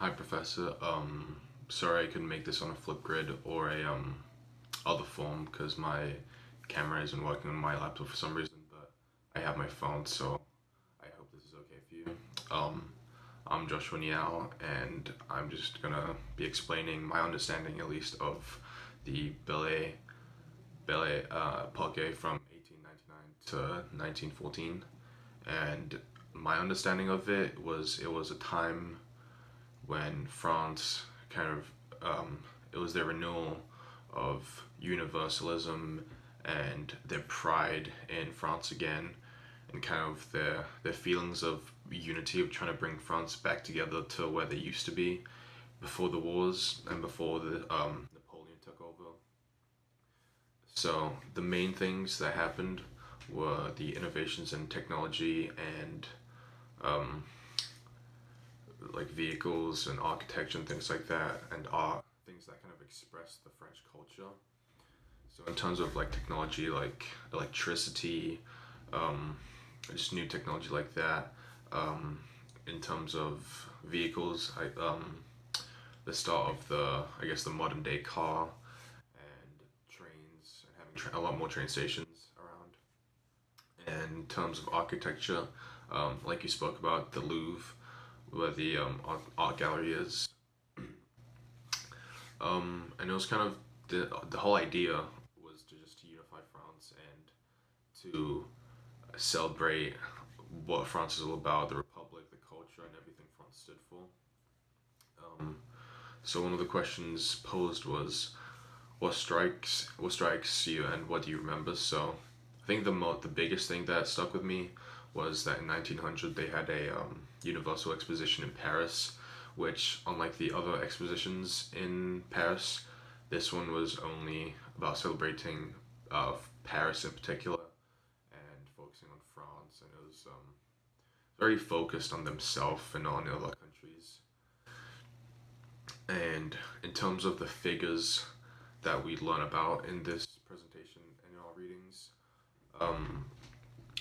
Hi, Professor. Sorry I couldn't make this on a Flipgrid or a other form because my camera isn't working on my laptop for some reason, but I have my phone, so I hope this is okay for you. I'm Joshua Ngeow, and I'm just gonna be explaining my understanding, at least, of the Belle Epoque from 1899 to 1914, and my understanding of it was a time when France kind of it was their renewal of universalism and their pride in France again, and kind of their feelings of unity of trying to bring France back together to where they used to be before the wars and before the Napoleon took over. So the main things that happened were the innovations in technology and um, like vehicles and architecture and things like that, and art, things that kind of express the French culture. So in terms of like technology, like electricity, um, just new technology like that. Um, in terms of vehicles, the start of I guess the modern day car and trains and having a lot more train stations around. And in terms of architecture, like you spoke about, the Louvre, where the art gallery is. And it was kind of the whole idea was to just to unify France and to celebrate what France is all about, the Republic, the culture, and everything France stood for. Um, so one of the questions posed was, what strikes you, and what do you remember? So I think the biggest thing that stuck with me was that in 1900 they had a Universal Exposition in Paris, which, unlike the other expositions in Paris, this one was only about celebrating Paris in particular and focusing on France, and it was very focused on themselves and on other countries. And in terms of the figures that we learn about in this presentation and in our readings, um,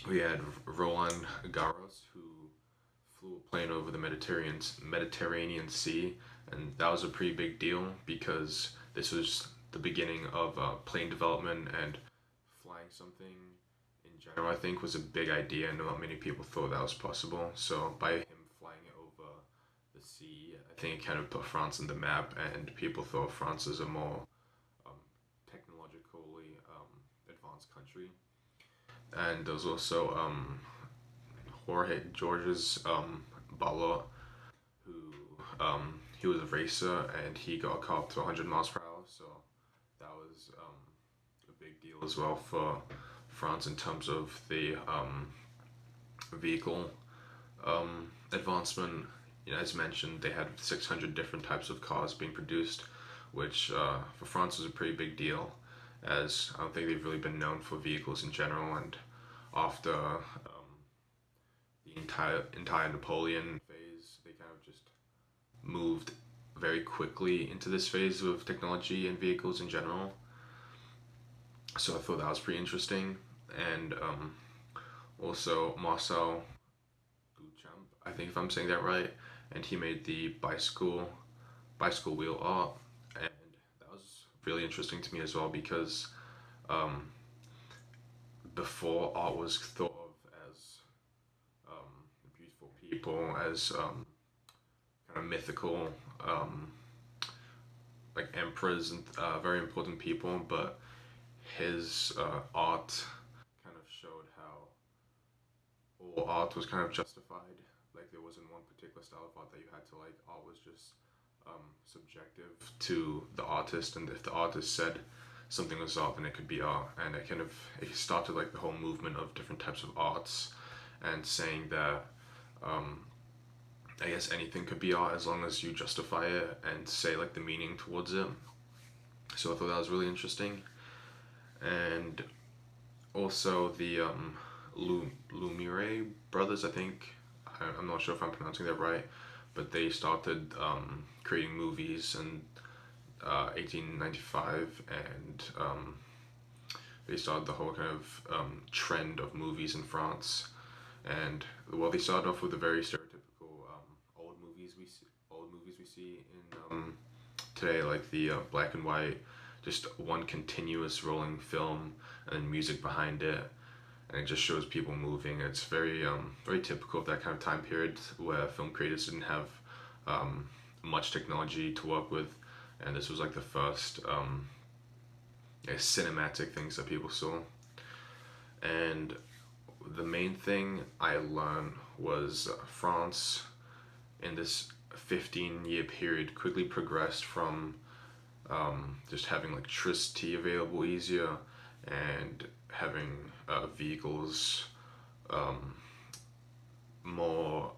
we had Roland Garros, who flew a plane over the Mediterranean Sea, and that was a pretty big deal because this was the beginning of plane development, and flying something in general, I think, was a big idea, and not many people thought that was possible. So by him flying it over the sea, I think it kind of put France on the map, and people thought France is a more um, technologically advanced country. And there was also Jorge George's Belle, who he was a racer and he got caught up to 100 miles per hour. So that was a big deal as well for France in terms of the vehicle advancement. You know, as mentioned, they had 600 different types of cars being produced, which for France was a pretty big deal, as I don't think they've really been known for vehicles in general. And after the entire Napoleon phase, they kind of just moved very quickly into this phase of technology and vehicles in general. So I thought that was pretty interesting. And also Marcel Duchamp, I think if I'm saying that right, and he made the bicycle wheel art, and that was really interesting to me as well because um, before art was thought of as beautiful people, as kind of mythical, um, like emperors and very important people, but his art kind of showed how all art was kind of justified. Like there wasn't one particular style of art that you had to like. Art was just subjective to the artist, and if the artist said something was art, then it could be art. And it started like the whole movement of different types of arts, and saying that um, I guess anything could be art as long as you justify it and say like the meaning towards it. So I thought that was really interesting, and also the Lumiere brothers, I think. I'm not sure if I'm pronouncing that right, but they started creating movies in 1895, and they started the whole kind of trend of movies in France. And well, they started off with the very stereotypical old movies old movies we see in today, like the black and white, just one continuous rolling film and then music behind it, and it just shows people moving. It's very typical of that kind of time period where film creators didn't have um, much technology to work with, and this was like the first cinematic things that people saw. And the main thing I learned was France in this 15-year period quickly progressed from just having electricity available easier and having vehicles um, more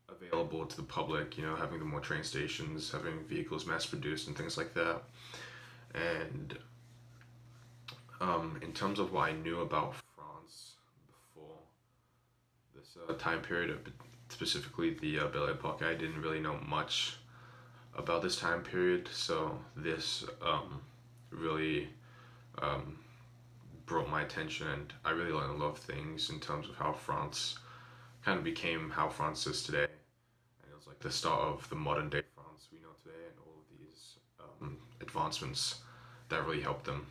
available to the public, having the more train stations, having vehicles mass produced and things like that. And in terms of what I knew about France before this time period, specifically the Belle Epoque, I didn't really know much about this time period, so this really um, brought my attention, and I really learned a lot of things in terms of how France kind of became how France is today. And it was like the start of the modern day France we know today, and all of these advancements that really helped them.